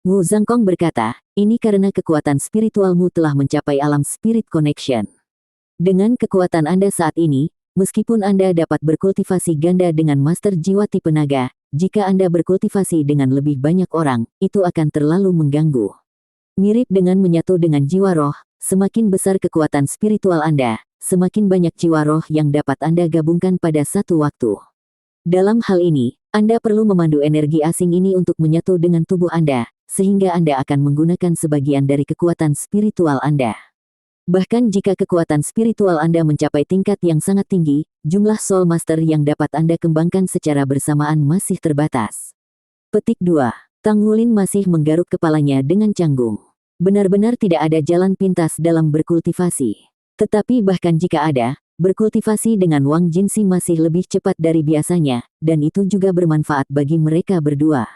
Wu Zhangkong berkata, ini karena kekuatan spiritualmu telah mencapai alam spirit connection. Dengan kekuatan Anda saat ini, meskipun Anda dapat berkultivasi ganda dengan master jiwa tipe naga, jika Anda berkultivasi dengan lebih banyak orang, itu akan terlalu mengganggu. Mirip dengan menyatu dengan jiwa roh, semakin besar kekuatan spiritual Anda, semakin banyak jiwa roh yang dapat Anda gabungkan pada satu waktu. Dalam hal ini, Anda perlu memandu energi asing ini untuk menyatu dengan tubuh Anda, sehingga Anda akan menggunakan sebagian dari kekuatan spiritual Anda. Bahkan jika kekuatan spiritual Anda mencapai tingkat yang sangat tinggi, jumlah Soul Master yang dapat Anda kembangkan secara bersamaan masih terbatas. Petik 2. Tang Wulin masih menggaruk kepalanya dengan canggung. Benar-benar tidak ada jalan pintas dalam berkultivasi. Tetapi bahkan jika ada, berkultivasi dengan Wang Jinsi masih lebih cepat dari biasanya, dan itu juga bermanfaat bagi mereka berdua.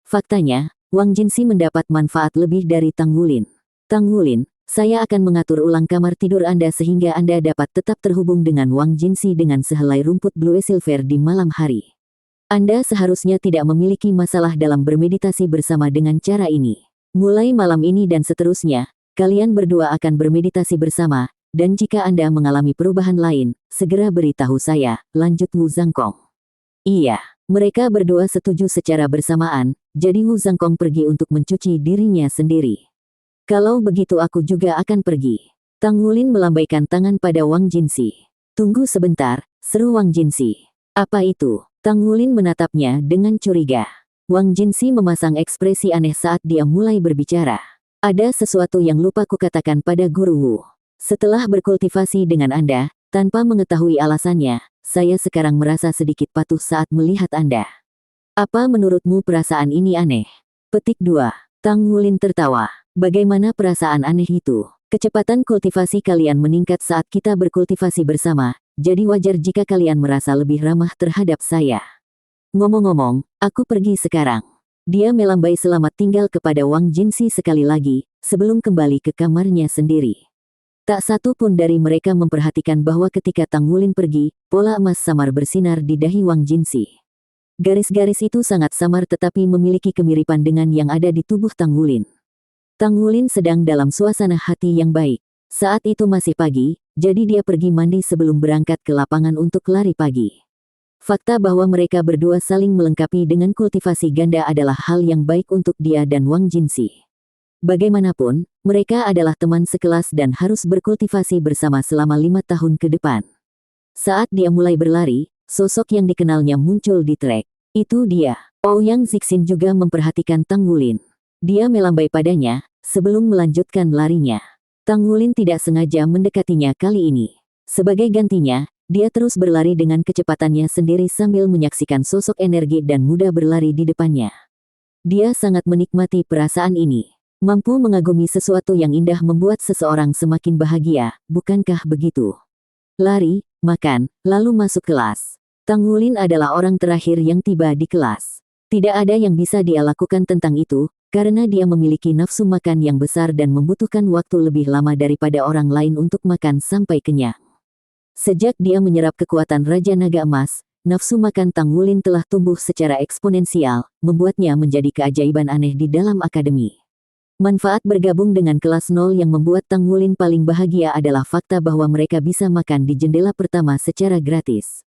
Faktanya, Wang Jinsi mendapat manfaat lebih dari Tang Wulin. Tang Wulin, saya akan mengatur ulang kamar tidur Anda sehingga Anda dapat tetap terhubung dengan Wang Jinsi dengan sehelai rumput Blue Silver di malam hari. Anda seharusnya tidak memiliki masalah dalam bermeditasi bersama dengan cara ini. Mulai malam ini dan seterusnya, kalian berdua akan bermeditasi bersama, dan jika Anda mengalami perubahan lain, segera beritahu saya, lanjut Wu Zhangkong. Iya, mereka berdua setuju secara bersamaan, jadi Wu Zhangkong pergi untuk mencuci dirinya sendiri. Kalau begitu aku juga akan pergi. Tang Wulin melambaikan tangan pada Wang Jinsi. Tunggu sebentar, seru Wang Jinsi. Apa itu? Tang Wulin menatapnya dengan curiga. Wang Jinsi memasang ekspresi aneh saat dia mulai berbicara. Ada sesuatu yang lupa kukatakan pada Guru Wu. Setelah berkultivasi dengan Anda, tanpa mengetahui alasannya, saya sekarang merasa sedikit patuh saat melihat Anda. Apa menurutmu perasaan ini aneh? Petik 2. Tang Wulin tertawa. Bagaimana perasaan aneh itu? Kecepatan kultivasi kalian meningkat saat kita berkultivasi bersama, jadi wajar jika kalian merasa lebih ramah terhadap saya. Ngomong-ngomong, aku pergi sekarang. Dia melambai selamat tinggal kepada Wang Jinsi sekali lagi, sebelum kembali ke kamarnya sendiri. Tak satu pun dari mereka memperhatikan bahwa ketika Tang Wulin pergi, pola emas samar bersinar di dahi Wang Jinsi. Garis-garis itu sangat samar tetapi memiliki kemiripan dengan yang ada di tubuh Tang Wulin. Tang Wulin sedang dalam suasana hati yang baik. Saat itu masih pagi, jadi dia pergi mandi sebelum berangkat ke lapangan untuk lari pagi. Fakta bahwa mereka berdua saling melengkapi dengan kultivasi ganda adalah hal yang baik untuk dia dan Wang Jinsi. Bagaimanapun, mereka adalah teman sekelas dan harus berkultivasi bersama selama 5 tahun ke depan. Saat dia mulai berlari, sosok yang dikenalnya muncul di trek. Itu dia. Ouyang Zixin juga memperhatikan Tang Wulin. Dia melambai padanya, sebelum melanjutkan larinya. Tang Wulin tidak sengaja mendekatinya kali ini. Sebagai gantinya, dia terus berlari dengan kecepatannya sendiri sambil menyaksikan sosok energi dan muda berlari di depannya. Dia sangat menikmati perasaan ini. Mampu mengagumi sesuatu yang indah membuat seseorang semakin bahagia, bukankah begitu? Lari, makan, lalu masuk kelas. Tang Wulin adalah orang terakhir yang tiba di kelas. Tidak ada yang bisa dia lakukan tentang itu, karena dia memiliki nafsu makan yang besar dan membutuhkan waktu lebih lama daripada orang lain untuk makan sampai kenyang. Sejak dia menyerap kekuatan Raja Naga Emas, nafsu makan Tang Wulin telah tumbuh secara eksponensial, membuatnya menjadi keajaiban aneh di dalam akademi. Manfaat bergabung dengan kelas 0 yang membuat Tang Wulin paling bahagia adalah fakta bahwa mereka bisa makan di jendela pertama secara gratis.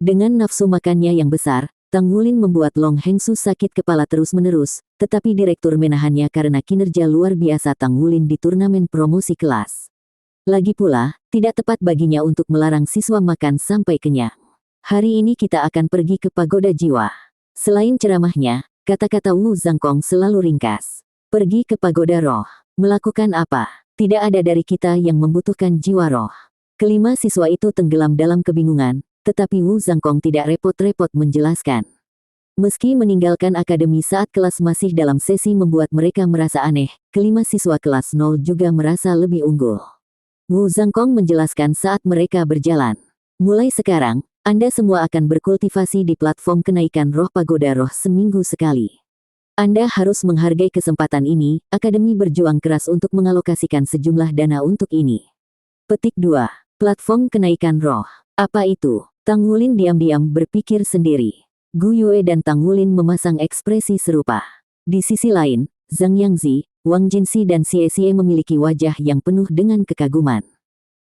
Dengan nafsu makannya yang besar, Tang Wulin membuat Long Hengsu sakit kepala terus-menerus, tetapi direktur menahannya karena kinerja luar biasa Tang Wulin di turnamen promosi kelas. Lagi pula, tidak tepat baginya untuk melarang siswa makan sampai kenyang. Hari ini kita akan pergi ke Pagoda Jiwa. Selain ceramahnya, kata-kata Wu Zhangkong selalu ringkas. Pergi ke Pagoda Roh. Melakukan apa? Tidak ada dari kita yang membutuhkan jiwa roh. Kelima siswa itu tenggelam dalam kebingungan, tetapi Wu Zhangkong tidak repot-repot menjelaskan. Meski meninggalkan akademi saat kelas masih dalam sesi membuat mereka merasa aneh, kelima siswa kelas 0 juga merasa lebih unggul. Wu Zhangkong menjelaskan saat mereka berjalan. Mulai sekarang, Anda semua akan berkultivasi di platform kenaikan roh Pagoda Roh seminggu sekali. Anda harus menghargai kesempatan ini, akademi berjuang keras untuk mengalokasikan sejumlah dana untuk ini. Petik 2. Platform kenaikan roh. Apa itu? Tang Wulin diam-diam berpikir sendiri. Gu Yue dan Tang Wulin memasang ekspresi serupa. Di sisi lain, Zhang Yangzi, Wang Jinsi dan Xie Xie memiliki wajah yang penuh dengan kekaguman.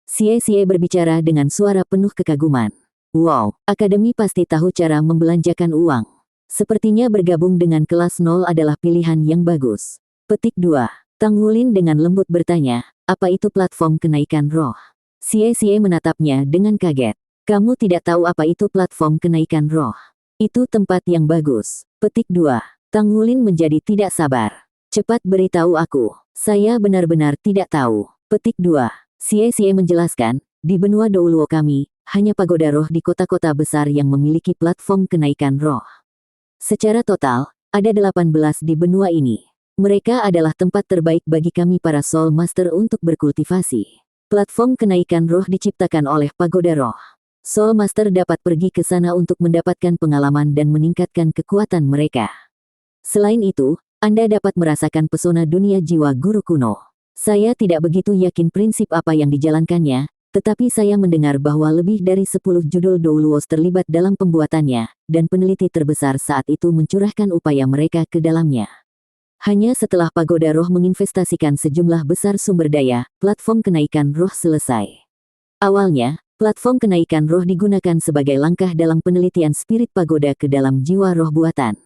Xie Xie berbicara dengan suara penuh kekaguman. Wow, Akademi pasti tahu cara membelanjakan uang. Sepertinya bergabung dengan kelas 0 adalah pilihan yang bagus. Petik 2. Tang Wulin dengan lembut bertanya, apa itu platform kenaikan roh? Xie Xie menatapnya dengan kaget. Kamu tidak tahu apa itu platform kenaikan roh? Itu tempat yang bagus. Petik 2. Tang Wulin menjadi tidak sabar. Cepat beritahu aku. Saya benar-benar tidak tahu. Petik 2. Xie Xie menjelaskan, di benua Douluo kami, hanya pagoda roh di kota-kota besar yang memiliki platform kenaikan roh. Secara total, ada 18 di benua ini. Mereka adalah tempat terbaik bagi kami para Soul Master untuk berkultivasi. Platform kenaikan roh diciptakan oleh pagoda roh. Soul Master dapat pergi ke sana untuk mendapatkan pengalaman dan meningkatkan kekuatan mereka. Selain itu, Anda dapat merasakan pesona dunia jiwa guru kuno. Saya tidak begitu yakin prinsip apa yang dijalankannya, tetapi saya mendengar bahwa lebih dari 10 judul Douluos terlibat dalam pembuatannya, dan peneliti terbesar saat itu mencurahkan upaya mereka ke dalamnya. Hanya setelah pagoda roh menginvestasikan sejumlah besar sumber daya, platform kenaikan roh selesai. Awalnya, platform kenaikan roh digunakan sebagai langkah dalam penelitian spirit pagoda ke dalam jiwa roh buatan.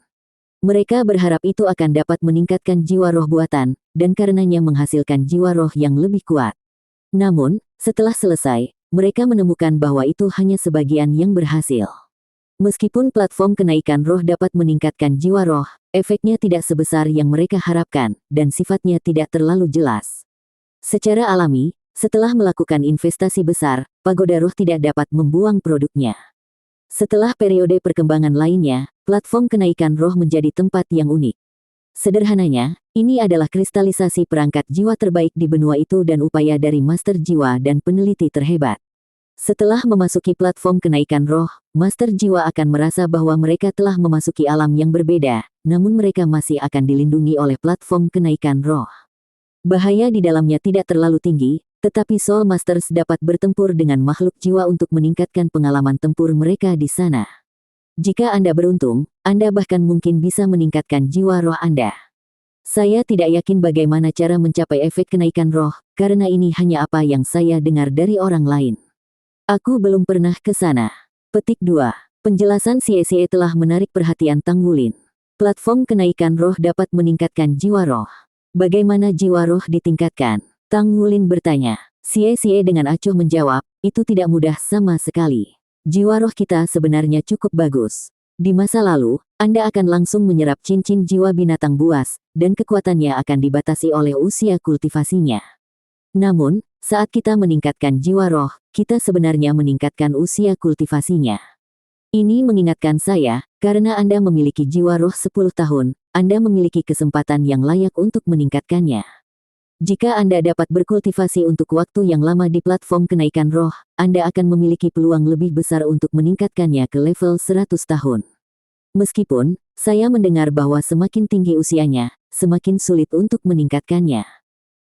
Mereka berharap itu akan dapat meningkatkan jiwa roh buatan, dan karenanya menghasilkan jiwa roh yang lebih kuat. Namun, setelah selesai, mereka menemukan bahwa itu hanya sebagian yang berhasil. Meskipun platform kenaikan roh dapat meningkatkan jiwa roh, efeknya tidak sebesar yang mereka harapkan, dan sifatnya tidak terlalu jelas. Secara alami, setelah melakukan investasi besar, pagoda roh tidak dapat membuang produknya. Setelah periode perkembangan lainnya, platform kenaikan roh menjadi tempat yang unik. Sederhananya, ini adalah kristalisasi perangkat jiwa terbaik di benua itu dan upaya dari master jiwa dan peneliti terhebat. Setelah memasuki platform kenaikan roh, master jiwa akan merasa bahwa mereka telah memasuki alam yang berbeda, namun mereka masih akan dilindungi oleh platform kenaikan roh. Bahaya di dalamnya tidak terlalu tinggi, tetapi Soul Masters dapat bertempur dengan makhluk jiwa untuk meningkatkan pengalaman tempur mereka di sana. Jika Anda beruntung, Anda bahkan mungkin bisa meningkatkan jiwa roh Anda. Saya tidak yakin bagaimana cara mencapai efek kenaikan roh, karena ini hanya apa yang saya dengar dari orang lain. Aku belum pernah ke sana. Petik 2. Penjelasan Xie Xie telah menarik perhatian Tang Wulin. Platform kenaikan roh dapat meningkatkan jiwa roh. Bagaimana jiwa roh ditingkatkan? Tang Wulin bertanya. Xie Xie dengan acuh menjawab, itu tidak mudah sama sekali. Jiwa roh kita sebenarnya cukup bagus. Di masa lalu, Anda akan langsung menyerap cincin jiwa binatang buas, dan kekuatannya akan dibatasi oleh usia kultivasinya. Namun, saat kita meningkatkan jiwa roh, kita sebenarnya meningkatkan usia kultivasinya. Ini mengingatkan saya, karena Anda memiliki jiwa roh 10 tahun, Anda memiliki kesempatan yang layak untuk meningkatkannya. Jika Anda dapat berkultivasi untuk waktu yang lama di platform kenaikan roh, Anda akan memiliki peluang lebih besar untuk meningkatkannya ke level 100 tahun. Meskipun, saya mendengar bahwa semakin tinggi usianya, semakin sulit untuk meningkatkannya.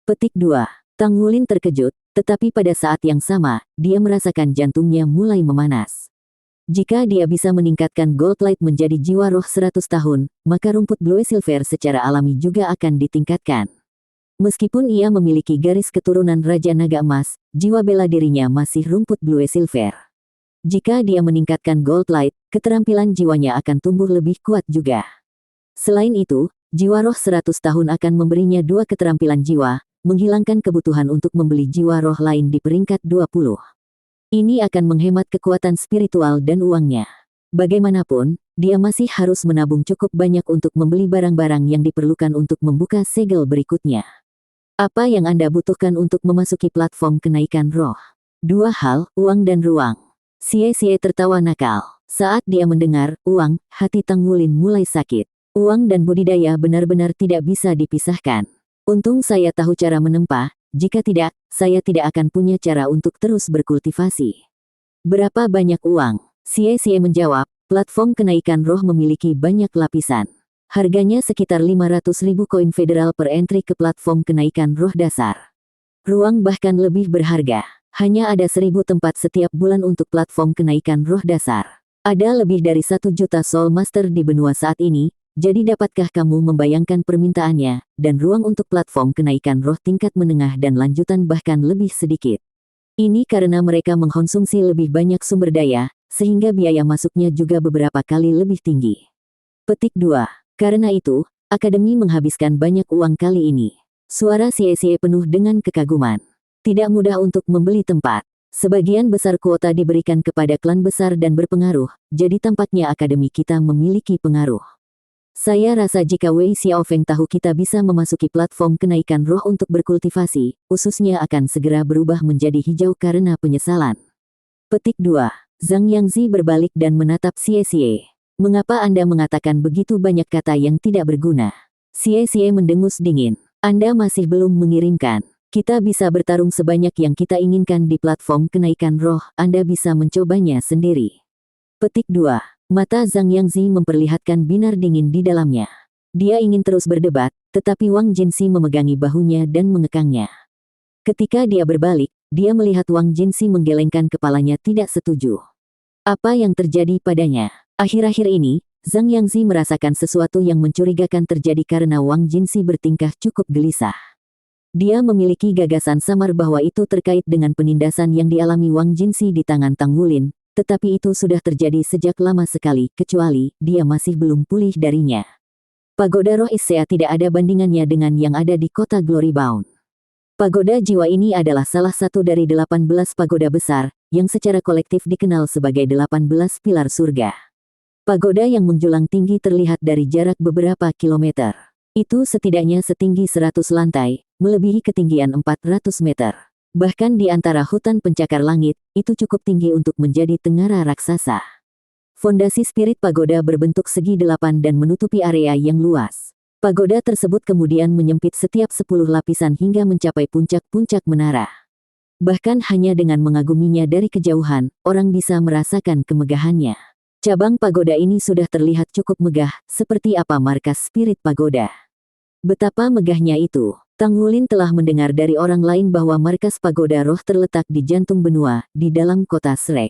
Petik 2. Tang Wulin terkejut, tetapi pada saat yang sama, dia merasakan jantungnya mulai memanas. Jika dia bisa meningkatkan Gold Light menjadi jiwa roh 100 tahun, maka rumput Blue Silver secara alami juga akan ditingkatkan. Meskipun ia memiliki garis keturunan Raja Naga Emas, jiwa bela dirinya masih rumput Blue Silver. Jika dia meningkatkan Gold Light, keterampilan jiwanya akan tumbuh lebih kuat juga. Selain itu, jiwa roh 100 tahun akan memberinya 2 keterampilan jiwa, menghilangkan kebutuhan untuk membeli jiwa roh lain di peringkat 20. Ini akan menghemat kekuatan spiritual dan uangnya. Bagaimanapun, dia masih harus menabung cukup banyak untuk membeli barang-barang yang diperlukan untuk membuka segel berikutnya. Apa yang Anda butuhkan untuk memasuki platform kenaikan roh? 2 hal, uang dan ruang. Xie Xie tertawa nakal. Saat dia mendengar uang, hati Tang Wulin mulai sakit. Uang dan budidaya benar-benar tidak bisa dipisahkan. Untung saya tahu cara menempa, jika tidak, saya tidak akan punya cara untuk terus berkultivasi. Berapa banyak uang? Xie Xie menjawab, platform kenaikan roh memiliki banyak lapisan. Harganya sekitar 500.000 koin federal per entry ke platform kenaikan roh dasar. Ruang bahkan lebih berharga. Hanya ada 1000 tempat setiap bulan untuk platform kenaikan roh dasar. Ada lebih dari 1 juta Soul Master di benua saat ini, Jadi dapatkah kamu membayangkan permintaannya, dan ruang untuk platform kenaikan roh tingkat menengah dan lanjutan bahkan lebih sedikit? Ini karena mereka mengkonsumsi lebih banyak sumber daya, sehingga biaya masuknya juga beberapa kali lebih tinggi. Petik 2. Karena itu, Akademi menghabiskan banyak uang kali ini. Suara CSE penuh dengan kekaguman. Tidak mudah untuk membeli tempat. Sebagian besar kuota diberikan kepada klan besar dan berpengaruh, jadi tampaknya akademi kita memiliki pengaruh. Saya rasa jika Wei Xiaofeng tahu kita bisa memasuki platform kenaikan roh untuk berkultivasi, ususnya akan segera berubah menjadi hijau karena penyesalan. Petik 2. Zhang Yangzi berbalik dan menatap Xie. Mengapa Anda mengatakan begitu banyak kata yang tidak berguna? Xie mendengus dingin. Anda masih belum mengirimkan. Kita bisa bertarung sebanyak yang kita inginkan di platform kenaikan roh, Anda bisa mencobanya sendiri. Petik 2. Mata Zhang Yangzi memperlihatkan binar dingin di dalamnya. Dia ingin terus berdebat, tetapi Wang Jinxi memegangi bahunya dan mengekangnya. Ketika dia berbalik, dia melihat Wang Jinxi menggelengkan kepalanya tidak setuju. Apa yang terjadi padanya? Akhir-akhir ini, Zhang Yangzi merasakan sesuatu yang mencurigakan terjadi karena Wang Jinxi bertingkah cukup gelisah. Dia memiliki gagasan samar bahwa itu terkait dengan penindasan yang dialami Wang Jinxi di tangan Tang Wulin, tetapi itu sudah terjadi sejak lama sekali, kecuali dia masih belum pulih darinya. Pagoda Roh Issea tidak ada bandingannya dengan yang ada di kota Glory Bound. Pagoda jiwa ini adalah salah satu dari 18 pagoda besar, yang secara kolektif dikenal sebagai 18 pilar surga. Pagoda yang menjulang tinggi terlihat dari jarak beberapa kilometer. Itu setidaknya setinggi 100 lantai, melebihi ketinggian 400 meter. Bahkan di antara hutan pencakar langit, itu cukup tinggi untuk menjadi tengara raksasa. Fondasi spirit pagoda berbentuk segi 8 dan menutupi area yang luas. Pagoda tersebut kemudian menyempit setiap 10 lapisan hingga mencapai puncak-puncak menara. Bahkan hanya dengan mengaguminya dari kejauhan, orang bisa merasakan kemegahannya. Cabang pagoda ini sudah terlihat cukup megah, seperti apa markas spirit pagoda. Betapa megahnya itu. Tang Wulin telah mendengar dari orang lain bahwa markas pagoda roh terletak di jantung benua, di dalam kota Shrek.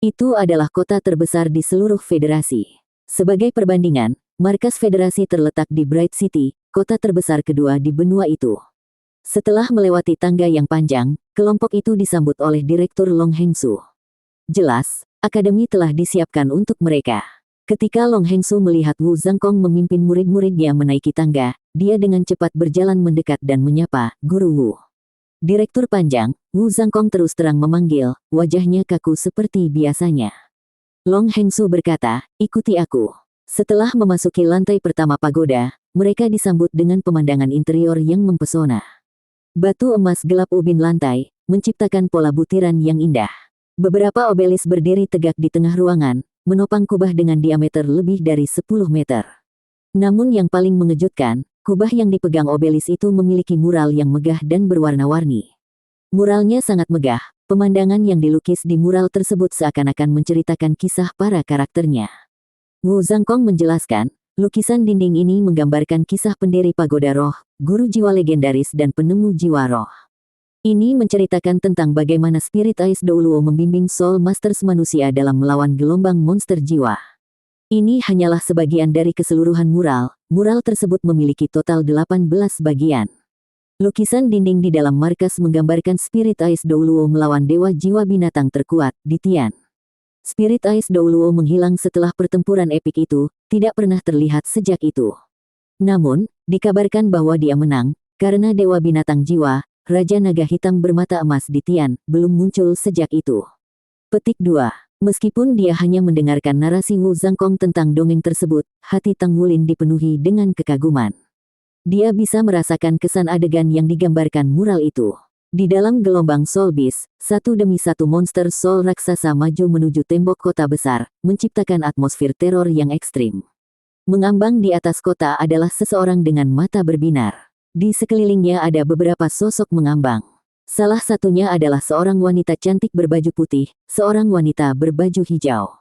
Itu adalah kota terbesar di seluruh federasi. Sebagai perbandingan, markas federasi terletak di Bright City, kota terbesar kedua di benua itu. Setelah melewati tangga yang panjang, kelompok itu disambut oleh Direktur Long Hengsu. Jelas, akademi telah disiapkan untuk mereka. Ketika Long Hengsu melihat Wu Zhangkong memimpin murid-muridnya menaiki tangga, dia dengan cepat berjalan mendekat dan menyapa, Guru Wu. Direktur panjang, Wu Zhangkong terus terang memanggil, wajahnya kaku seperti biasanya. Long Hengsu berkata, ikuti aku. Setelah memasuki lantai pertama pagoda, mereka disambut dengan pemandangan interior yang mempesona. Batu emas gelap ubin lantai, menciptakan pola butiran yang indah. Beberapa obelis berdiri tegak di tengah ruangan, menopang kubah dengan diameter lebih dari 10 meter. Namun yang paling mengejutkan, kubah yang dipegang obelis itu memiliki mural yang megah dan berwarna-warni. Muralnya sangat megah, pemandangan yang dilukis di mural tersebut seakan-akan menceritakan kisah para karakternya. Wu Zhangkong menjelaskan, lukisan dinding ini menggambarkan kisah pendiri pagoda roh, guru jiwa legendaris dan penemu jiwa roh. Ini menceritakan tentang bagaimana Spirit Ice Douluo membimbing Soul Masters manusia dalam melawan gelombang monster jiwa. Ini hanyalah sebagian dari keseluruhan mural. Mural tersebut memiliki total 18 bagian. Lukisan dinding di dalam markas menggambarkan Spirit Ice Douluo melawan dewa jiwa binatang terkuat, di Tian. Spirit Ice Douluo menghilang setelah pertempuran epik itu, tidak pernah terlihat sejak itu. Namun, dikabarkan bahwa dia menang, karena dewa binatang jiwa, Raja Naga Hitam bermata emas di Tian, belum muncul sejak itu. Petik 2. Meskipun dia hanya mendengarkan narasi Wu Zhangkong tentang dongeng tersebut, hati Tang Wulin dipenuhi dengan kekaguman. Dia bisa merasakan kesan adegan yang digambarkan mural itu. Di dalam gelombang Soul Beast, satu demi satu monster Soul raksasa maju menuju tembok kota besar, menciptakan atmosfer teror yang ekstrim. Mengambang di atas kota adalah seseorang dengan mata berbinar. Di sekelilingnya ada beberapa sosok mengambang. Salah satunya adalah seorang wanita cantik berbaju putih, seorang wanita berbaju hijau.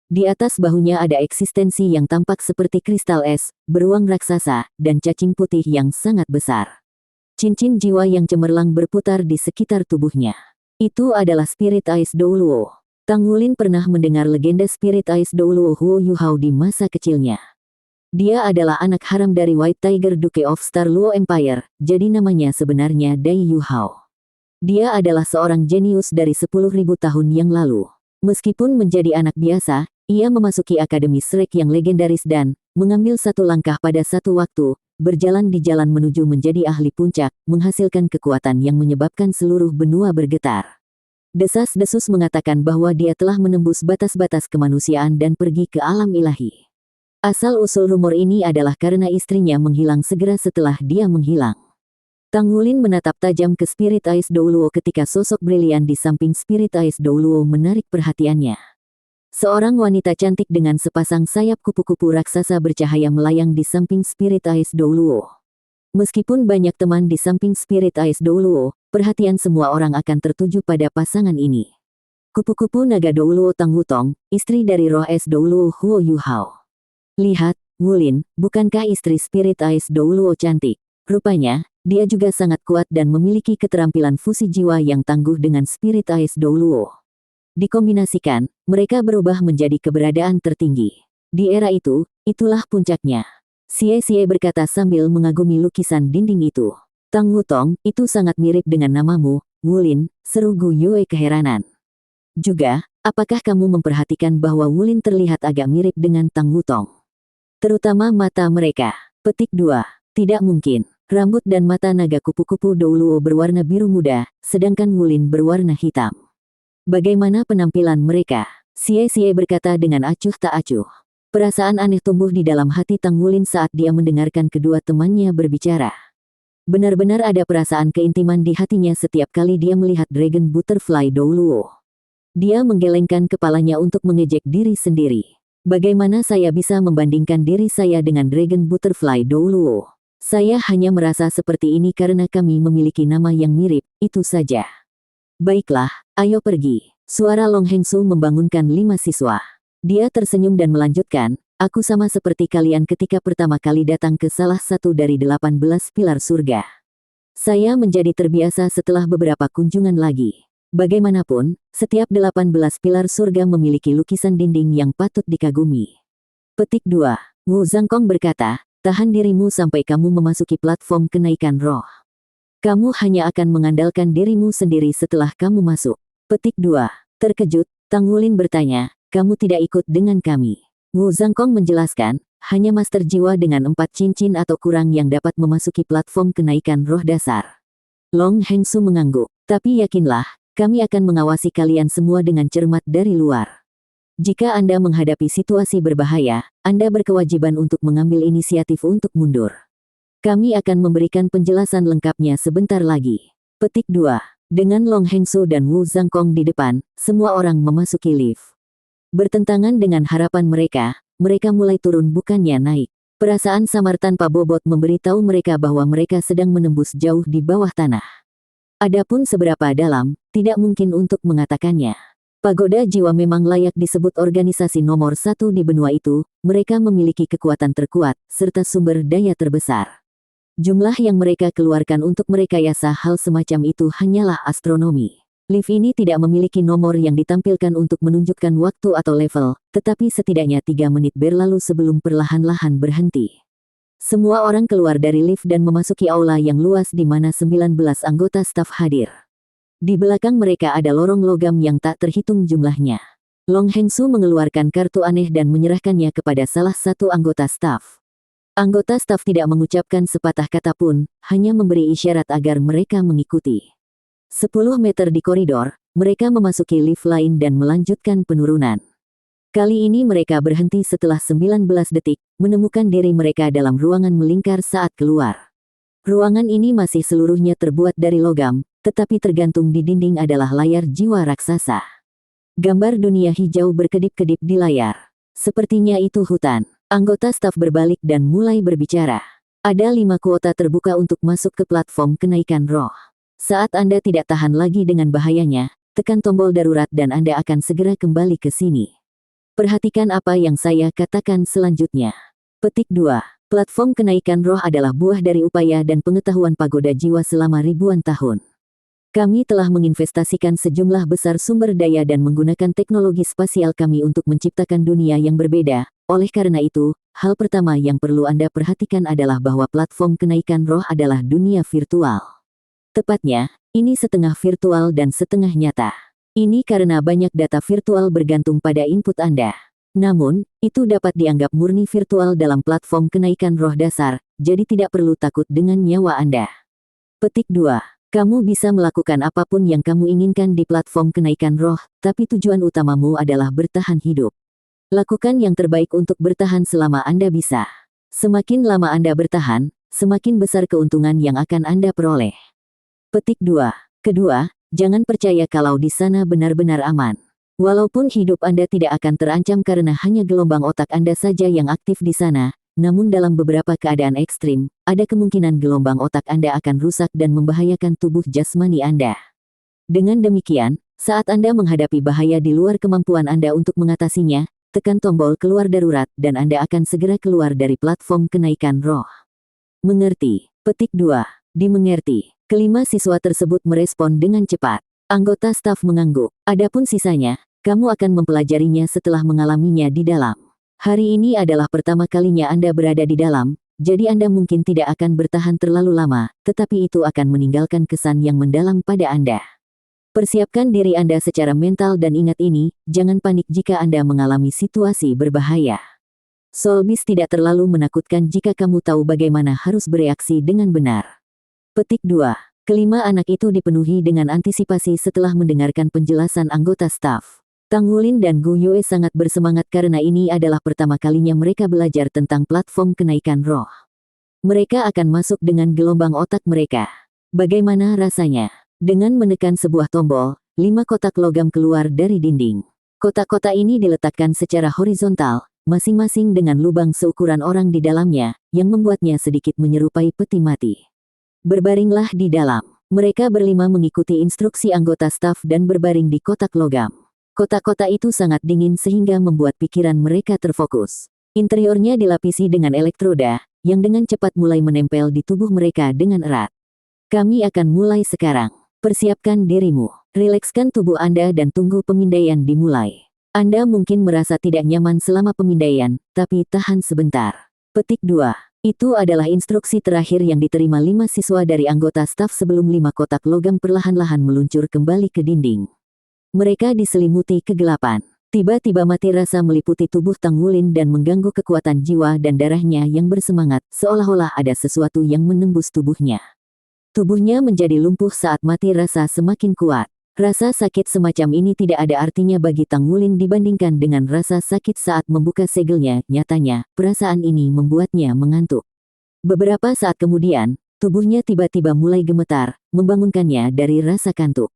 Di atas bahunya ada eksistensi yang tampak seperti kristal es, beruang raksasa, dan cacing putih yang sangat besar. Cincin jiwa yang cemerlang berputar di sekitar tubuhnya. Itu adalah Spirit Ice Douluo. Tang Wulin pernah mendengar legenda Spirit Ice Douluo Huo Yuhao di masa kecilnya. Dia adalah anak haram dari White Tiger Duke of Star Luo Empire, jadi namanya sebenarnya Dai Yu Hao. Dia adalah seorang jenius dari 10.000 tahun yang lalu. Meskipun menjadi anak biasa, ia memasuki Akademi Shrek yang legendaris dan mengambil satu langkah pada satu waktu, berjalan di jalan menuju menjadi ahli puncak, menghasilkan kekuatan yang menyebabkan seluruh benua bergetar. Desas-desus mengatakan bahwa dia telah menembus batas-batas kemanusiaan dan pergi ke alam ilahi. Asal-usul rumor ini adalah karena istrinya menghilang segera setelah dia menghilang. Tang Wulin menatap tajam ke Spirit Ice Douluo ketika sosok brilian di samping Spirit Ice Douluo menarik perhatiannya. Seorang wanita cantik dengan sepasang sayap kupu-kupu raksasa bercahaya melayang di samping Spirit Ice Douluo. Meskipun banyak teman di samping Spirit Ice Douluo, perhatian semua orang akan tertuju pada pasangan ini. Kupu-kupu naga Douluo Tang Wutong, istri dari roh es Douluo Huo Yu Hao. Lihat, Wulin, bukankah istri Spirit Ice Douluo cantik? Rupanya, dia juga sangat kuat dan memiliki keterampilan fusi jiwa yang tangguh dengan Spirit Ice Douluo. Dikombinasikan, mereka berubah menjadi keberadaan tertinggi. Di era itu, itulah puncaknya. Xie berkata sambil mengagumi lukisan dinding itu. Tang Wutong, itu sangat mirip dengan namamu, Wulin, seru Gu Yue keheranan. Juga, apakah kamu memperhatikan bahwa Wulin terlihat agak mirip dengan Tang Wutong? Terutama mata mereka. Petik 2. Tidak mungkin. Rambut dan mata naga kupu-kupu Douluo berwarna biru muda, sedangkan Wulin berwarna hitam. Bagaimana penampilan mereka? Xie berkata dengan acuh tak acuh. Perasaan aneh tumbuh di dalam hati Tang Wulin saat dia mendengarkan kedua temannya berbicara. Benar-benar ada perasaan keintiman di hatinya setiap kali dia melihat Dragon Butterfly Douluo. Dia menggelengkan kepalanya untuk mengejek diri sendiri. Bagaimana saya bisa membandingkan diri saya dengan Dragon Butterfly Douluo? Saya hanya merasa seperti ini karena kami memiliki nama yang mirip, itu saja. Baiklah, ayo pergi. Suara Long Hengsu membangunkan 5 siswa. Dia tersenyum dan melanjutkan, aku sama seperti kalian ketika pertama kali datang ke salah satu dari 18 pilar surga. Saya menjadi terbiasa setelah beberapa kunjungan lagi. Bagaimanapun, setiap 18 pilar surga memiliki lukisan dinding yang patut dikagumi. Petik 2. Wu Zhangkong berkata, tahan dirimu sampai kamu memasuki platform kenaikan roh. Kamu hanya akan mengandalkan dirimu sendiri setelah kamu masuk. Petik 2. Terkejut, Tang Wulin bertanya, kamu tidak ikut dengan kami. Wu Zhangkong menjelaskan, hanya master jiwa dengan 4 cincin atau kurang yang dapat memasuki platform kenaikan roh dasar. Long Hengsu mengangguk, tapi yakinlah, kami akan mengawasi kalian semua dengan cermat dari luar. Jika Anda menghadapi situasi berbahaya, Anda berkewajiban untuk mengambil inisiatif untuk mundur. Kami akan memberikan penjelasan lengkapnya sebentar lagi. Petik 2. Dengan Long Hengsu dan Wu Zhangkong di depan, semua orang memasuki lift. Bertentangan dengan harapan mereka mulai turun bukannya naik. Perasaan samar tanpa bobot memberitahu mereka bahwa mereka sedang menembus jauh di bawah tanah. Adapun seberapa dalam, tidak mungkin untuk mengatakannya. Pagoda jiwa memang layak disebut organisasi nomor 1 di benua itu, mereka memiliki kekuatan terkuat, serta sumber daya terbesar. Jumlah yang mereka keluarkan untuk merekayasa hal semacam itu hanyalah astronomi. Lift ini tidak memiliki nomor yang ditampilkan untuk menunjukkan waktu atau level, tetapi setidaknya 3 menit berlalu sebelum perlahan-lahan berhenti. Semua orang keluar dari lift dan memasuki aula yang luas di mana 19 anggota staf hadir. Di belakang mereka ada lorong logam yang tak terhitung jumlahnya. Long Hengsu mengeluarkan kartu aneh dan menyerahkannya kepada salah satu anggota staf. Anggota staf tidak mengucapkan sepatah kata pun, hanya memberi isyarat agar mereka mengikuti. 10 meter di koridor, mereka memasuki lift lain dan melanjutkan penurunan. Kali ini mereka berhenti setelah 19 detik, menemukan diri mereka dalam ruangan melingkar saat keluar. Ruangan ini masih seluruhnya terbuat dari logam, tetapi tergantung di dinding adalah layar jiwa raksasa. Gambar dunia hijau berkedip-kedip di layar. Sepertinya itu hutan. Anggota staf berbalik dan mulai berbicara. Ada 5 kuota terbuka untuk masuk ke platform kenaikan roh. Saat Anda tidak tahan lagi dengan bahayanya, tekan tombol darurat dan Anda akan segera kembali ke sini. Perhatikan apa yang saya katakan selanjutnya. Petik 2. Platform kenaikan roh adalah buah dari upaya dan pengetahuan pagoda jiwa selama ribuan tahun. Kami telah menginvestasikan sejumlah besar sumber daya dan menggunakan teknologi spasial kami untuk menciptakan dunia yang berbeda. Oleh karena itu, hal pertama yang perlu Anda perhatikan adalah bahwa platform kenaikan roh adalah dunia virtual. Tepatnya, ini setengah virtual dan setengah nyata. Ini karena banyak data virtual bergantung pada input Anda. Namun, itu dapat dianggap murni virtual dalam platform kenaikan roh dasar, jadi tidak perlu takut dengan nyawa Anda. Petik 2. Kamu bisa melakukan apapun yang kamu inginkan di platform kenaikan roh, tapi tujuan utamamu adalah bertahan hidup. Lakukan yang terbaik untuk bertahan selama Anda bisa. Semakin lama Anda bertahan, semakin besar keuntungan yang akan Anda peroleh. Petik 2. Kedua, jangan percaya kalau di sana benar-benar aman. Walaupun hidup Anda tidak akan terancam karena hanya gelombang otak Anda saja yang aktif di sana, namun dalam beberapa keadaan ekstrim, ada kemungkinan gelombang otak Anda akan rusak dan membahayakan tubuh jasmani Anda. Dengan demikian, saat Anda menghadapi bahaya di luar kemampuan Anda untuk mengatasinya, tekan tombol keluar darurat dan Anda akan segera keluar dari platform kenaikan roh. Mengerti? Petik 2. Dimengerti. Kelima siswa tersebut merespon dengan cepat. Anggota staf mengangguk. Adapun sisanya, kamu akan mempelajarinya setelah mengalaminya di dalam. Hari ini adalah pertama kalinya Anda berada di dalam, jadi Anda mungkin tidak akan bertahan terlalu lama, tetapi itu akan meninggalkan kesan yang mendalam pada Anda. Persiapkan diri Anda secara mental dan ingat ini, jangan panik jika Anda mengalami situasi berbahaya. Soulbiz tidak terlalu menakutkan jika kamu tahu bagaimana harus bereaksi dengan benar. Petik 2. Kelima anak itu dipenuhi dengan antisipasi setelah mendengarkan penjelasan anggota staf. Tang Wulin dan Gu Yue sangat bersemangat karena ini adalah pertama kalinya mereka belajar tentang platform kenaikan roh. Mereka akan masuk dengan gelombang otak mereka. Bagaimana rasanya? Dengan menekan sebuah tombol, 5 kotak logam keluar dari dinding. Kotak-kotak ini diletakkan secara horizontal, masing-masing dengan lubang seukuran orang di dalamnya, yang membuatnya sedikit menyerupai peti mati. Berbaringlah di dalam. Mereka berlima mengikuti instruksi anggota staf dan berbaring di kotak logam. Kotak-kotak itu sangat dingin sehingga membuat pikiran mereka terfokus. Interiornya dilapisi dengan elektroda, yang dengan cepat mulai menempel di tubuh mereka dengan erat. Kami akan mulai sekarang. Persiapkan dirimu. Rilekskan tubuh Anda dan tunggu pemindaian dimulai. Anda mungkin merasa tidak nyaman selama pemindaian, tapi tahan sebentar. Petik 2. Itu adalah instruksi terakhir yang diterima 5 siswa dari anggota staf sebelum 5 kotak logam perlahan-lahan meluncur kembali ke dinding. Mereka diselimuti kegelapan. Tiba-tiba mati rasa meliputi tubuh Tang Wulin dan mengganggu kekuatan jiwa dan darahnya yang bersemangat, seolah-olah ada sesuatu yang menembus tubuhnya. Tubuhnya menjadi lumpuh saat mati rasa semakin kuat. Rasa sakit semacam ini tidak ada artinya bagi Tang Wulin dibandingkan dengan rasa sakit saat membuka segelnya. Nyatanya, perasaan ini membuatnya mengantuk. Beberapa saat kemudian, tubuhnya tiba-tiba mulai gemetar, membangunkannya dari rasa kantuk.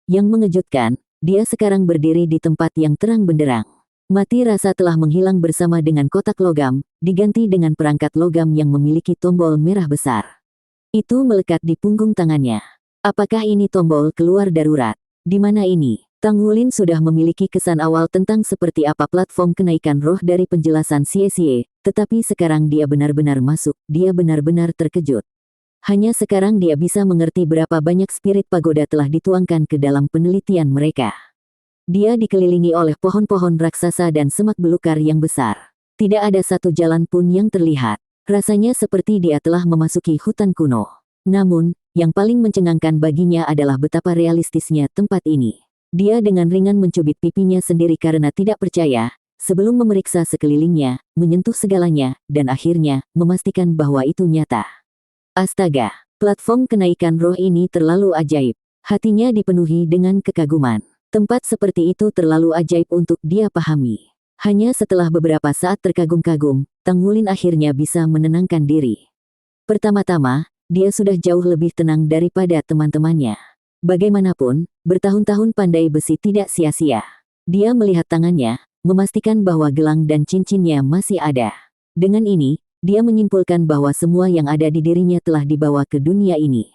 Yang mengejutkan, dia sekarang berdiri di tempat yang terang benderang. Mati rasa telah menghilang bersama dengan kotak logam, diganti dengan perangkat logam yang memiliki tombol merah besar. Itu melekat di punggung tangannya. Apakah ini tombol keluar darurat? Di mana ini? Tang Wulin sudah memiliki kesan awal tentang seperti apa platform kenaikan roh dari penjelasan Xie, tetapi sekarang dia benar-benar masuk, dia benar-benar terkejut. Hanya sekarang dia bisa mengerti berapa banyak spirit pagoda telah dituangkan ke dalam penelitian mereka. Dia dikelilingi oleh pohon-pohon raksasa dan semak belukar yang besar. Tidak ada satu jalan pun yang terlihat. Rasanya seperti dia telah memasuki hutan kuno. Namun, yang paling mencengangkan baginya adalah betapa realistisnya tempat ini. Dia dengan ringan mencubit pipinya sendiri karena tidak percaya, sebelum memeriksa sekelilingnya, menyentuh segalanya, dan akhirnya, memastikan bahwa itu nyata. Astaga, platform kenaikan roh ini terlalu ajaib. Hatinya dipenuhi dengan kekaguman. Tempat seperti itu terlalu ajaib untuk dia pahami. Hanya setelah beberapa saat terkagum-kagum, Tang Wulin akhirnya bisa menenangkan diri. Pertama-tama, dia sudah jauh lebih tenang daripada teman-temannya. Bagaimanapun, bertahun-tahun pandai besi tidak sia-sia. Dia melihat tangannya, memastikan bahwa gelang dan cincinnya masih ada. Dengan ini, dia menyimpulkan bahwa semua yang ada di dirinya telah dibawa ke dunia ini.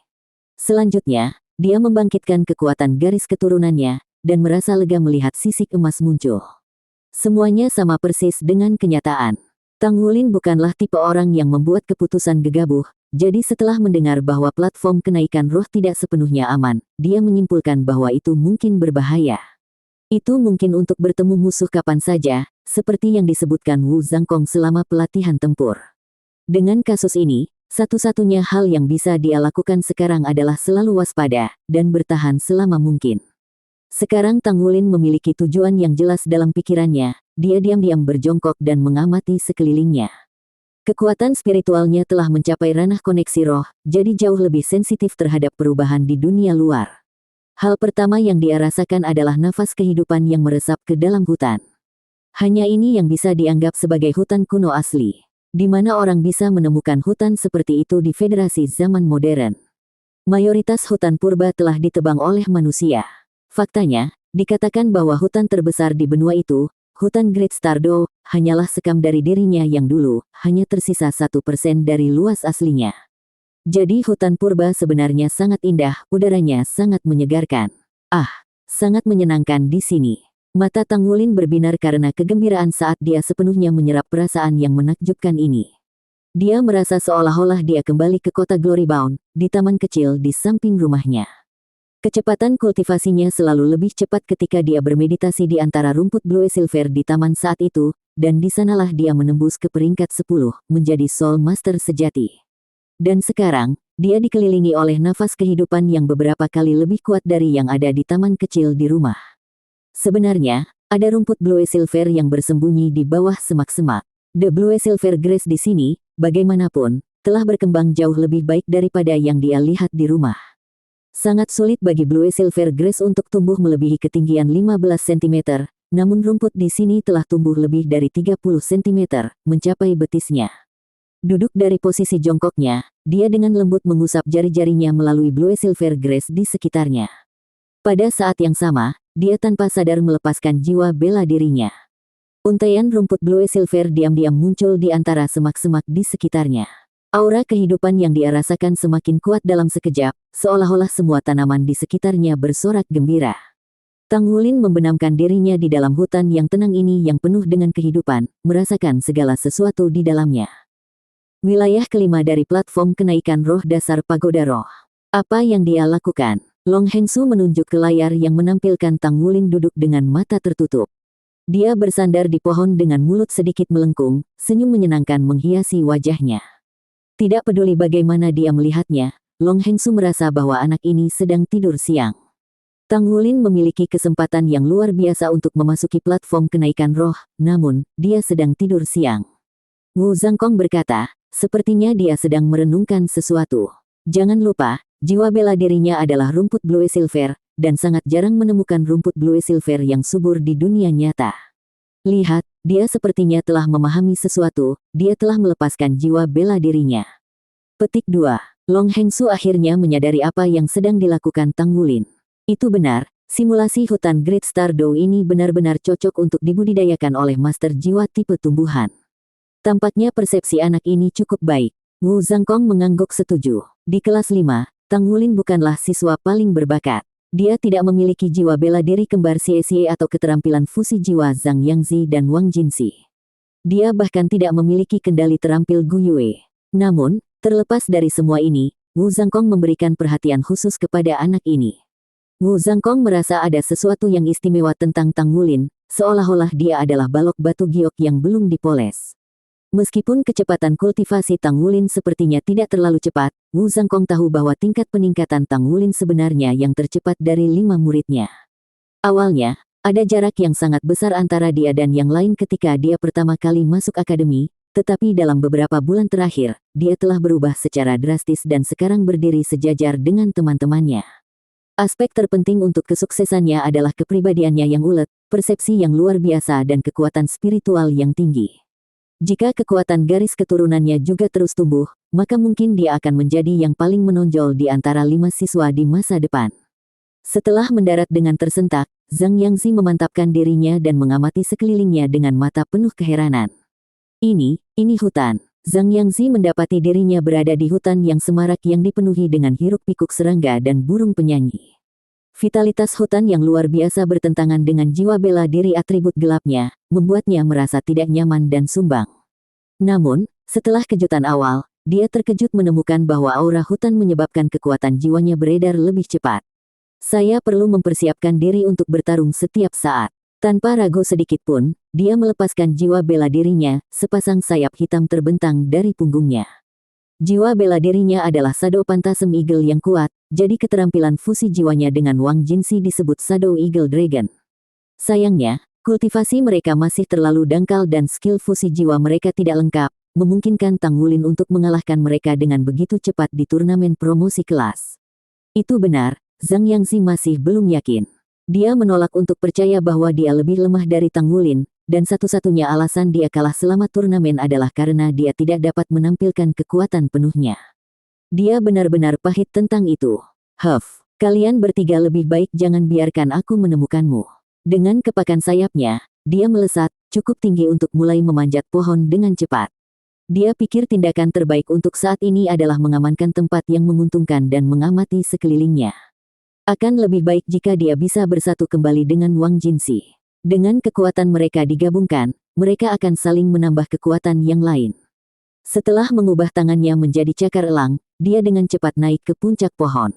Selanjutnya, dia membangkitkan kekuatan garis keturunannya, dan merasa lega melihat sisik emas muncul. Semuanya sama persis dengan kenyataan. Tang Wulin bukanlah tipe orang yang membuat keputusan gegabah, jadi setelah mendengar bahwa platform kenaikan roh tidak sepenuhnya aman, dia menyimpulkan bahwa itu mungkin berbahaya. Itu mungkin untuk bertemu musuh kapan saja, seperti yang disebutkan Wu Zhangkong selama pelatihan tempur. Dengan kasus ini, satu-satunya hal yang bisa dia lakukan sekarang adalah selalu waspada, dan bertahan selama mungkin. Sekarang Tang Wulin memiliki tujuan yang jelas dalam pikirannya, dia diam-diam berjongkok dan mengamati sekelilingnya. Kekuatan spiritualnya telah mencapai ranah koneksi roh, jadi jauh lebih sensitif terhadap perubahan di dunia luar. Hal pertama yang dia rasakan adalah nafas kehidupan yang meresap ke dalam hutan. Hanya ini yang bisa dianggap sebagai hutan kuno asli. Di mana orang bisa menemukan hutan seperti itu di federasi zaman modern. Mayoritas hutan purba telah ditebang oleh manusia. Faktanya, dikatakan bahwa hutan terbesar di benua itu, hutan Great Stardew, hanyalah sekam dari dirinya yang dulu, hanya tersisa 1% dari luas aslinya. Jadi hutan purba sebenarnya sangat indah, udaranya sangat menyegarkan. Sangat menyenangkan di sini. Mata Tang Wulin berbinar karena kegembiraan saat dia sepenuhnya menyerap perasaan yang menakjubkan ini. Dia merasa seolah-olah dia kembali ke kota Glorybound, di taman kecil di samping rumahnya. Kecepatan kultivasinya selalu lebih cepat ketika dia bermeditasi di antara rumput Blue Silver di taman saat itu, dan di sanalah dia menembus ke peringkat 10, menjadi Soul Master sejati. Dan sekarang, dia dikelilingi oleh nafas kehidupan yang beberapa kali lebih kuat dari yang ada di taman kecil di rumah. Sebenarnya, ada rumput Blue Silver yang bersembunyi di bawah semak-semak. The Blue Silver Grass di sini, bagaimanapun, telah berkembang jauh lebih baik daripada yang dia lihat di rumah. Sangat sulit bagi Blue Silver Grass untuk tumbuh melebihi ketinggian 15 cm, namun rumput di sini telah tumbuh lebih dari 30 cm, mencapai betisnya. Duduk dari posisi jongkoknya, dia dengan lembut mengusap jari-jarinya melalui Blue Silver Grass di sekitarnya. Pada saat yang sama, dia tanpa sadar melepaskan jiwa bela dirinya. Untaian rumput Blue Silver diam-diam muncul di antara semak-semak di sekitarnya. Aura kehidupan yang dia rasakan semakin kuat dalam sekejap, seolah-olah semua tanaman di sekitarnya bersorak gembira. Tang Wulin membenamkan dirinya di dalam hutan yang tenang ini yang penuh dengan kehidupan, merasakan segala sesuatu di dalamnya. Wilayah kelima dari platform kenaikan roh dasar Pagoda Roh. Apa yang dia lakukan? Long Hengsu menunjuk ke layar yang menampilkan Tang Wulin duduk dengan mata tertutup. Dia bersandar di pohon dengan mulut sedikit melengkung, senyum menyenangkan menghiasi wajahnya. Tidak peduli bagaimana dia melihatnya, Long Hengsu merasa bahwa anak ini sedang tidur siang. Tang Wulin memiliki kesempatan yang luar biasa untuk memasuki platform kenaikan roh, namun, dia sedang tidur siang. Wu Zhangkong berkata, sepertinya dia sedang merenungkan sesuatu. Jangan lupa, jiwa bela dirinya adalah rumput Blue Silver, dan sangat jarang menemukan rumput Blue Silver yang subur di dunia nyata. Lihat, dia sepertinya telah memahami sesuatu, dia telah melepaskan jiwa bela dirinya. Petik 2. Long Hengsu akhirnya menyadari apa yang sedang dilakukan Tang Wulin. Itu benar, simulasi hutan Great Stardew ini benar-benar cocok untuk dibudidayakan oleh master jiwa tipe tumbuhan. Tampaknya persepsi anak ini cukup baik. Wu Zhangkong mengangguk setuju. Di kelas 5, Tang Wulin bukanlah siswa paling berbakat. Dia tidak memiliki jiwa bela diri kembar Xie atau keterampilan fusi jiwa Zhang Yangzi dan Wang Jinxi. Dia bahkan tidak memiliki kendali terampil Gu Yue. Namun, terlepas dari semua ini, Wu Zhangkong memberikan perhatian khusus kepada anak ini. Wu Zhangkong merasa ada sesuatu yang istimewa tentang Tang Wulin, seolah-olah dia adalah balok batu giok yang belum dipoles. Meskipun kecepatan kultivasi Tang Wulin sepertinya tidak terlalu cepat, Wu Zhangkong tahu bahwa tingkat peningkatan Tang Wulin sebenarnya yang tercepat dari 5 muridnya. Awalnya, ada jarak yang sangat besar antara dia dan yang lain ketika dia pertama kali masuk akademi, tetapi dalam beberapa bulan terakhir, dia telah berubah secara drastis dan sekarang berdiri sejajar dengan teman-temannya. Aspek terpenting untuk kesuksesannya adalah kepribadiannya yang ulet, persepsi yang luar biasa dan kekuatan spiritual yang tinggi. Jika kekuatan garis keturunannya juga terus tumbuh, maka mungkin dia akan menjadi yang paling menonjol di antara 5 siswa di masa depan. Setelah mendarat dengan tersentak, Zhang Yangzi memantapkan dirinya dan mengamati sekelilingnya dengan mata penuh keheranan. Ini hutan. Zhang Yangzi mendapati dirinya berada di hutan yang semarak yang dipenuhi dengan hiruk-pikuk serangga dan burung penyanyi. Vitalitas hutan yang luar biasa bertentangan dengan jiwa bela diri atribut gelapnya, membuatnya merasa tidak nyaman dan sumbang. Namun, setelah kejutan awal, dia terkejut menemukan bahwa aura hutan menyebabkan kekuatan jiwanya beredar lebih cepat. Saya perlu mempersiapkan diri untuk bertarung setiap saat. Tanpa ragu sedikit pun, dia melepaskan jiwa bela dirinya, sepasang sayap hitam terbentang dari punggungnya. Jiwa bela dirinya adalah Shadow Phantasm Eagle yang kuat, jadi keterampilan fusi jiwanya dengan Wang Jinsi disebut Shadow Eagle Dragon. Sayangnya, kultivasi mereka masih terlalu dangkal dan skill fusi jiwa mereka tidak lengkap, memungkinkan Tang Wulin untuk mengalahkan mereka dengan begitu cepat di turnamen promosi kelas. Itu benar, Zhang Yangzi masih belum yakin. Dia menolak untuk percaya bahwa dia lebih lemah dari Tang Wulin, dan satu-satunya alasan dia kalah selama turnamen adalah karena dia tidak dapat menampilkan kekuatan penuhnya. Dia benar-benar pahit tentang itu. Kalian bertiga lebih baik jangan biarkan aku menemukanmu. Dengan kepakan sayapnya, dia melesat, cukup tinggi untuk mulai memanjat pohon dengan cepat. Dia pikir tindakan terbaik untuk saat ini adalah mengamankan tempat yang menguntungkan dan mengamati sekelilingnya. Akan lebih baik jika dia bisa bersatu kembali dengan Wang Jinsi. Dengan kekuatan mereka digabungkan, mereka akan saling menambah kekuatan yang lain. Setelah mengubah tangannya menjadi cakar elang, dia dengan cepat naik ke puncak pohon.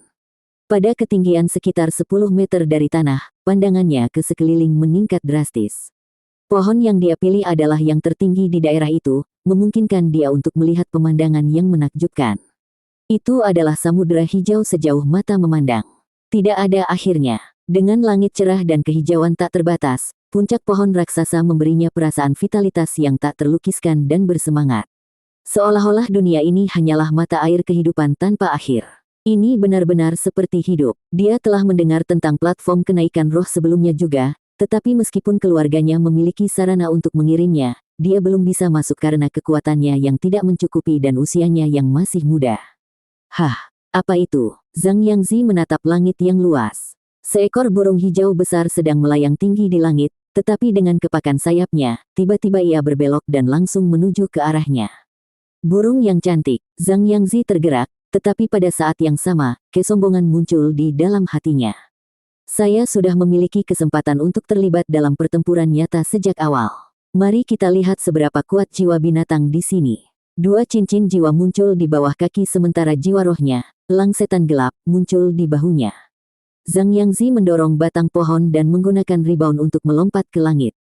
Pada ketinggian sekitar 10 meter dari tanah, pandangannya ke sekeliling meningkat drastis. Pohon yang dia pilih adalah yang tertinggi di daerah itu, memungkinkan dia untuk melihat pemandangan yang menakjubkan. Itu adalah samudera hijau sejauh mata memandang. Tidak ada akhirnya. Dengan langit cerah dan kehijauan tak terbatas, puncak pohon raksasa memberinya perasaan vitalitas yang tak terlukiskan dan bersemangat. Seolah-olah dunia ini hanyalah mata air kehidupan tanpa akhir. Ini benar-benar seperti hidup. Dia telah mendengar tentang platform kenaikan roh sebelumnya juga, tetapi meskipun keluarganya memiliki sarana untuk mengirimnya, dia belum bisa masuk karena kekuatannya yang tidak mencukupi dan usianya yang masih muda. Apa itu? Zhang Yangzi menatap langit yang luas. Seekor burung hijau besar sedang melayang tinggi di langit, tetapi dengan kepakan sayapnya, tiba-tiba ia berbelok dan langsung menuju ke arahnya. Burung yang cantik, Zhang Yangzi tergerak, tetapi pada saat yang sama, kesombongan muncul di dalam hatinya. Saya sudah memiliki kesempatan untuk terlibat dalam pertempuran nyata sejak awal. Mari kita lihat seberapa kuat jiwa binatang di sini. 2 cincin jiwa muncul di bawah kaki sementara jiwa rohnya, elang setan gelap, muncul di bahunya. Zhang Yangzi mendorong batang pohon dan menggunakan rebound untuk melompat ke langit.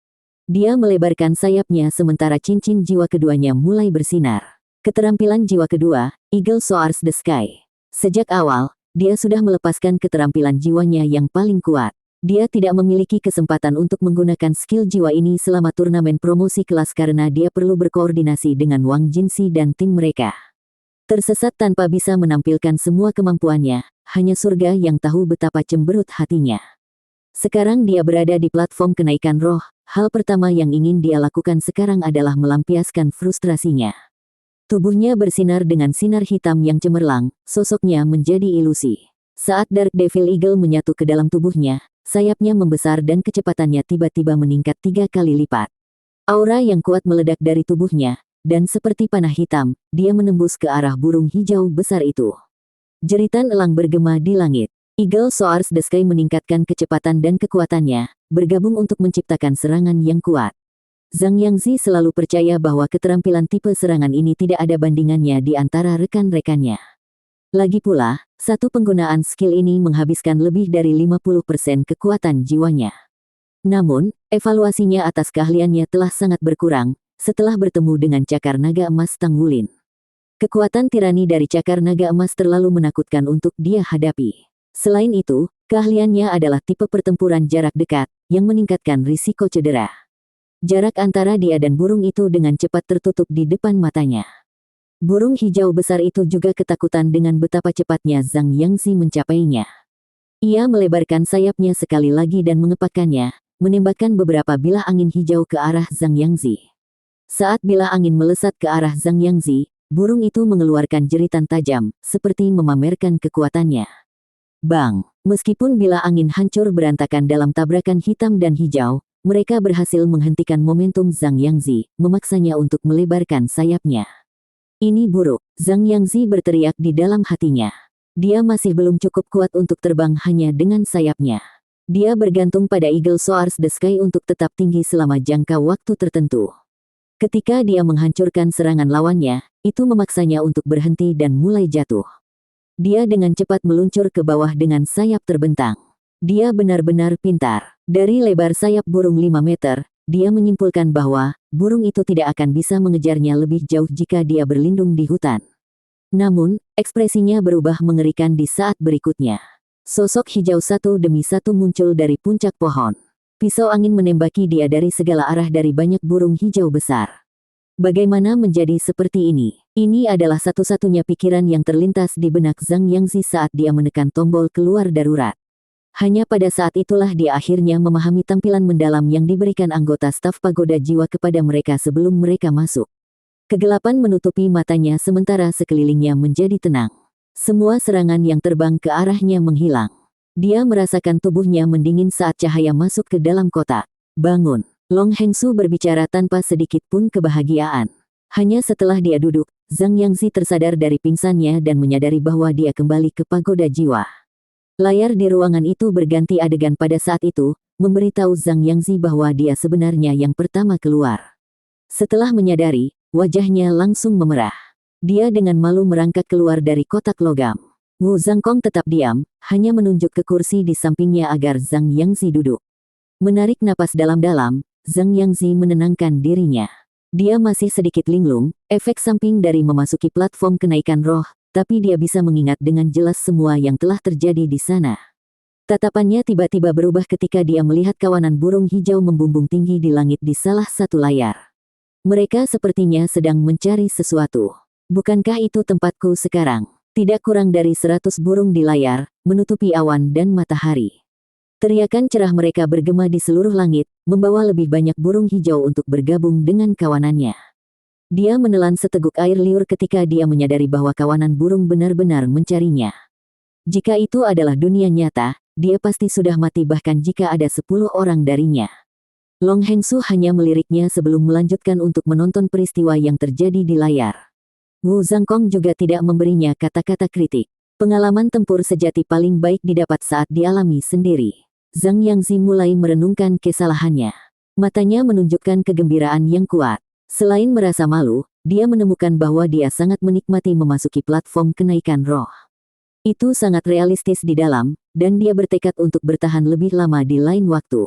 Dia melebarkan sayapnya sementara cincin jiwa keduanya mulai bersinar. Keterampilan jiwa kedua, Eagle Soars the Sky. Sejak awal, dia sudah melepaskan keterampilan jiwanya yang paling kuat. Dia tidak memiliki kesempatan untuk menggunakan skill jiwa ini selama turnamen promosi kelas karena dia perlu berkoordinasi dengan Wang Jinsi dan tim mereka. Tersesat tanpa bisa menampilkan semua kemampuannya, hanya surga yang tahu betapa cemberut hatinya. Sekarang dia berada di platform kenaikan roh, hal pertama yang ingin dia lakukan sekarang adalah melampiaskan frustrasinya. Tubuhnya bersinar dengan sinar hitam yang cemerlang, sosoknya menjadi ilusi. Saat Dark Devil Eagle menyatu ke dalam tubuhnya, sayapnya membesar dan kecepatannya tiba-tiba meningkat 3 kali lipat. Aura yang kuat meledak dari tubuhnya, dan seperti panah hitam, dia menembus ke arah burung hijau besar itu. Jeritan elang bergema di langit. Eagle Soars the Sky meningkatkan kecepatan dan kekuatannya, bergabung untuk menciptakan serangan yang kuat. Zhang Yangzi selalu percaya bahwa keterampilan tipe serangan ini tidak ada bandingannya di antara rekan-rekannya. Lagi pula, satu penggunaan skill ini menghabiskan lebih dari 50% kekuatan jiwanya. Namun, evaluasinya atas keahliannya telah sangat berkurang, setelah bertemu dengan cakar naga emas Tang Wulin. Kekuatan tirani dari cakar naga emas terlalu menakutkan untuk dia hadapi. Selain itu, keahliannya adalah tipe pertempuran jarak dekat, yang meningkatkan risiko cedera. Jarak antara dia dan burung itu dengan cepat tertutup di depan matanya. Burung hijau besar itu juga ketakutan dengan betapa cepatnya Zhang Yangzi mencapainya. Ia melebarkan sayapnya sekali lagi dan mengepakkannya, menembakkan beberapa bilah angin hijau ke arah Zhang Yangzi. Saat bilah angin melesat ke arah Zhang Yangzi, burung itu mengeluarkan jeritan tajam, seperti memamerkan kekuatannya. Bang! Meskipun bilah angin hancur berantakan dalam tabrakan hitam dan hijau, mereka berhasil menghentikan momentum Zhang Yangzi, memaksanya untuk melebarkan sayapnya. Ini buruk, Zhang Yangzi berteriak di dalam hatinya. Dia masih belum cukup kuat untuk terbang hanya dengan sayapnya. Dia bergantung pada Eagle Soars the Sky untuk tetap tinggi selama jangka waktu tertentu. Ketika dia menghancurkan serangan lawannya, itu memaksanya untuk berhenti dan mulai jatuh. Dia dengan cepat meluncur ke bawah dengan sayap terbentang. Dia benar-benar pintar. Dari lebar sayap burung 5 meter, dia menyimpulkan bahwa burung itu tidak akan bisa mengejarnya lebih jauh jika dia berlindung di hutan. Namun, ekspresinya berubah mengerikan di saat berikutnya. Sosok hijau satu demi satu muncul dari puncak pohon. Pisau angin menembaki dia dari segala arah dari banyak burung hijau besar. Bagaimana menjadi seperti ini? Ini adalah satu-satunya pikiran yang terlintas di benak Zhang Yangzi saat dia menekan tombol keluar darurat. Hanya pada saat itulah dia akhirnya memahami tampilan mendalam yang diberikan anggota staf pagoda jiwa kepada mereka sebelum mereka masuk. Kegelapan menutupi matanya sementara sekelilingnya menjadi tenang. Semua serangan yang terbang ke arahnya menghilang. Dia merasakan tubuhnya mendingin saat cahaya masuk ke dalam kotak. Bangun. Long Hengsu berbicara tanpa sedikit pun kebahagiaan. Hanya setelah dia duduk, Zhang Yangzi tersadar dari pingsannya dan menyadari bahwa dia kembali ke pagoda jiwa. Layar di ruangan itu berganti adegan pada saat itu, memberitahu Zhang Yangzi bahwa dia sebenarnya yang pertama keluar. Setelah menyadari, wajahnya langsung memerah. Dia dengan malu merangkak keluar dari kotak logam. Wu Zhangkong tetap diam, hanya menunjuk ke kursi di sampingnya agar Zhang Yangzi duduk. Menarik napas dalam-dalam, Zhang Yangzi menenangkan dirinya. Dia masih sedikit linglung, efek samping dari memasuki platform kenaikan roh, tapi dia bisa mengingat dengan jelas semua yang telah terjadi di sana. Tatapannya tiba-tiba berubah ketika dia melihat kawanan burung hijau membumbung tinggi di langit di salah satu layar. Mereka sepertinya sedang mencari sesuatu. Bukankah itu tempatku sekarang? Tidak kurang dari 100 burung di layar, menutupi awan dan matahari. Teriakan cerah mereka bergema di seluruh langit, membawa lebih banyak burung hijau untuk bergabung dengan kawanannya. Dia menelan seteguk air liur ketika dia menyadari bahwa kawanan burung benar-benar mencarinya. Jika itu adalah dunia nyata, dia pasti sudah mati bahkan jika ada 10 orang darinya. Long Hengsu hanya meliriknya sebelum melanjutkan untuk menonton peristiwa yang terjadi di layar. Wu Zhangkong juga tidak memberinya kata-kata kritik. Pengalaman tempur sejati paling baik didapat saat dialami sendiri. Zhang Yangzi mulai merenungkan kesalahannya. Matanya menunjukkan kegembiraan yang kuat. Selain merasa malu, dia menemukan bahwa dia sangat menikmati memasuki platform kenaikan roh. Itu sangat realistis di dalam, dan dia bertekad untuk bertahan lebih lama di lain waktu.